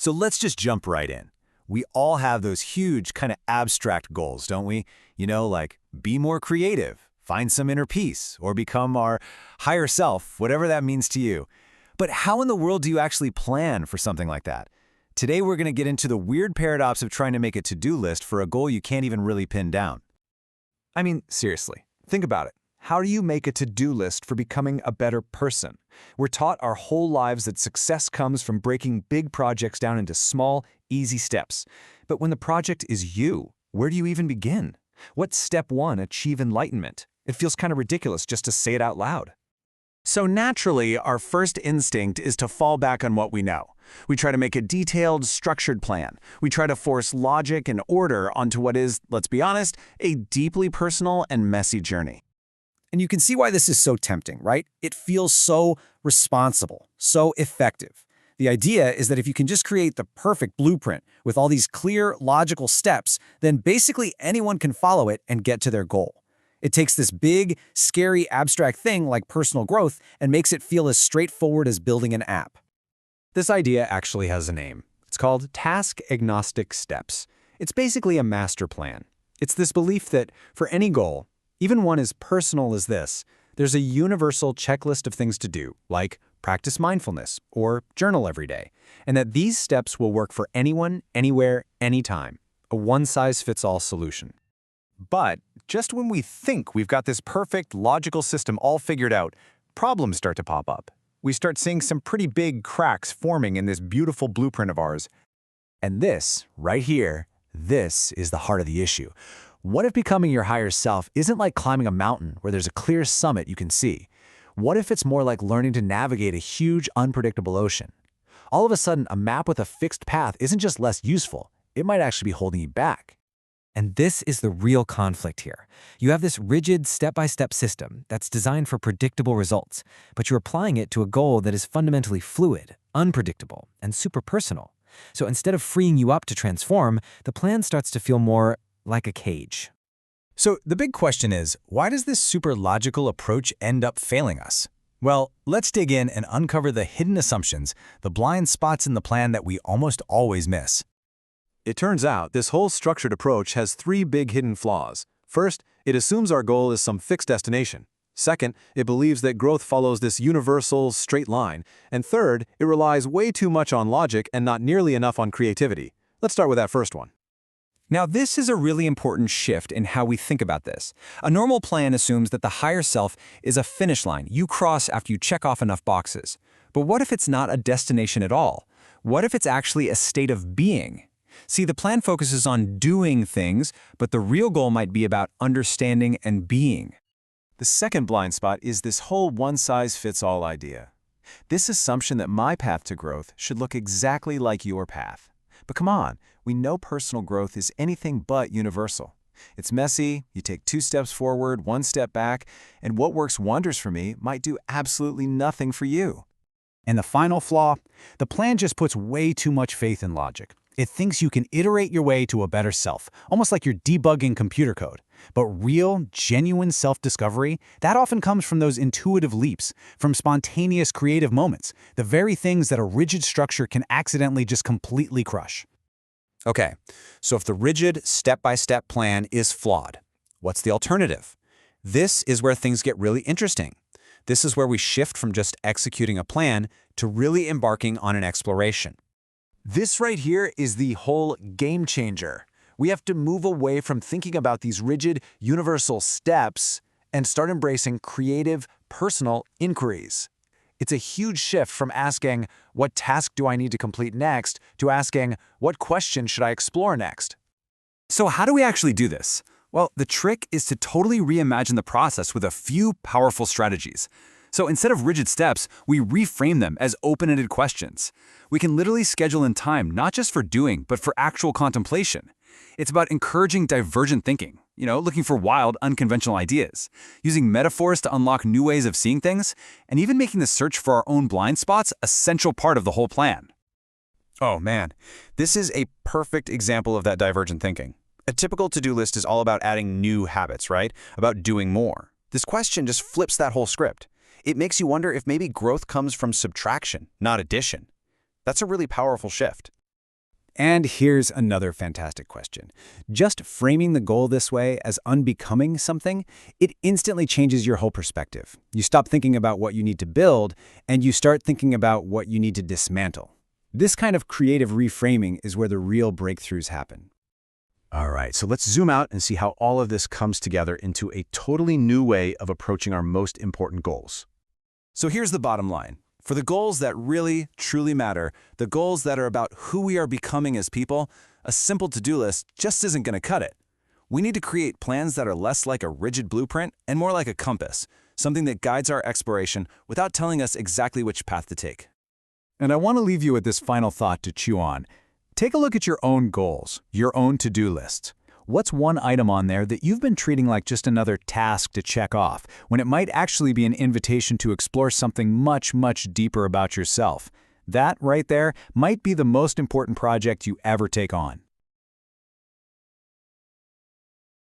So let's just jump right in. We all have those huge kind of abstract goals, don't we? Like be more creative, find some inner peace, or become our higher self, whatever that means to you. But how in the world do you actually plan for something like that? Today we're going to get into the weird paradox of trying to make a to-do list for a goal you can't even really pin down. I mean, seriously, think about it. How do you make a to-do list for becoming a better person? We're taught our whole lives that success comes from breaking big projects down into small, easy steps. But when the project is you, where do you even begin? What's step one, achieve enlightenment? It feels kind of ridiculous just to say it out loud. So naturally, our first instinct is to fall back on what we know. We try to make a detailed, structured plan. We try to force logic and order onto what is, let's be honest, a deeply personal and messy journey. And you can see why this is so tempting, right? It feels so responsible, so effective. The idea is that if you can just create the perfect blueprint with all these clear, logical steps, then basically anyone can follow it and get to their goal. It takes this big, scary, abstract thing like personal growth and makes it feel as straightforward as building an app. This idea actually has a name. It's called Task-Agnostic Steps. It's basically a master plan. It's this belief that for any goal, even one as personal as this, there's a universal checklist of things to do, like practice mindfulness or journal every day, and that these steps will work for anyone, anywhere, anytime, a one-size-fits-all solution. But just when we think we've got this perfect, logical system all figured out, problems start to pop up. We start seeing some pretty big cracks forming in this beautiful blueprint of ours. And this, right here, this is the heart of the issue. What if becoming your higher self isn't like climbing a mountain where there's a clear summit you can see? What if it's more like learning to navigate a huge, unpredictable ocean? All of a sudden, a map with a fixed path isn't just less useful, it might actually be holding you back. And this is the real conflict here. You have this rigid step-by-step system that's designed for predictable results, but you're applying it to a goal that is fundamentally fluid, unpredictable, and super personal. So instead of freeing you up to transform, the plan starts to feel more like a cage. So the big question is, why does this super logical approach end up failing us? Well, let's dig in and uncover the hidden assumptions, the blind spots in the plan that we almost always miss. It turns out this whole structured approach has three big hidden flaws. First, it assumes our goal is some fixed destination. Second, it believes that growth follows this universal, straight line. And third, it relies way too much on logic and not nearly enough on creativity. Let's start with that first one. Now, this is a really important shift in how we think about this. A normal plan assumes that the higher self is a finish line you cross after you check off enough boxes. But what if it's not a destination at all? What if it's actually a state of being? See, the plan focuses on doing things, but the real goal might be about understanding and being. The second blind spot is this whole one-size-fits-all idea. This assumption that my path to growth should look exactly like your path. But come on, we know personal growth is anything but universal. It's messy, you take 2 steps forward, 1 step back, and what works wonders for me might do absolutely nothing for you. And the final flaw? The plan just puts way too much faith in logic. It thinks you can iterate your way to a better self, almost like you're debugging computer code. But real, genuine self-discovery, that often comes from those intuitive leaps, from spontaneous creative moments, the very things that a rigid structure can accidentally just completely crush. Okay, so if the rigid, step-by-step plan is flawed, what's the alternative? This is where things get really interesting. This is where we shift from just executing a plan to really embarking on an exploration. This right here is the whole game changer. We have to move away from thinking about these rigid, universal steps and start embracing creative, personal inquiries. It's a huge shift from asking, what task do I need to complete next, to asking, what question should I explore next? So how do we actually do this? Well, the trick is to totally reimagine the process with a few powerful strategies. So instead of rigid steps, we reframe them as open-ended questions. We can literally schedule in time not just for doing, but for actual contemplation. It's about encouraging divergent thinking, looking for wild, unconventional ideas, using metaphors to unlock new ways of seeing things, and even making the search for our own blind spots a central part of the whole plan. Oh man, this is a perfect example of that divergent thinking. A typical to-do list is all about adding new habits, right? About doing more. This question just flips that whole script. It makes you wonder if maybe growth comes from subtraction, not addition. That's a really powerful shift. And here's another fantastic question. Just framing the goal this way as unbecoming something, it instantly changes your whole perspective. You stop thinking about what you need to build, and you start thinking about what you need to dismantle. This kind of creative reframing is where the real breakthroughs happen. All right, so let's zoom out and see how all of this comes together into a totally new way of approaching our most important goals. So here's the bottom line. For the goals that really, truly matter, the goals that are about who we are becoming as people, a simple to-do list just isn't going to cut it. We need to create plans that are less like a rigid blueprint and more like a compass, something that guides our exploration without telling us exactly which path to take. And I want to leave you with this final thought to chew on. Take a look at your own goals, your own to-do lists. What's one item on there that you've been treating like just another task to check off, when it might actually be an invitation to explore something much, much deeper about yourself? That, right there, might be the most important project you ever take on.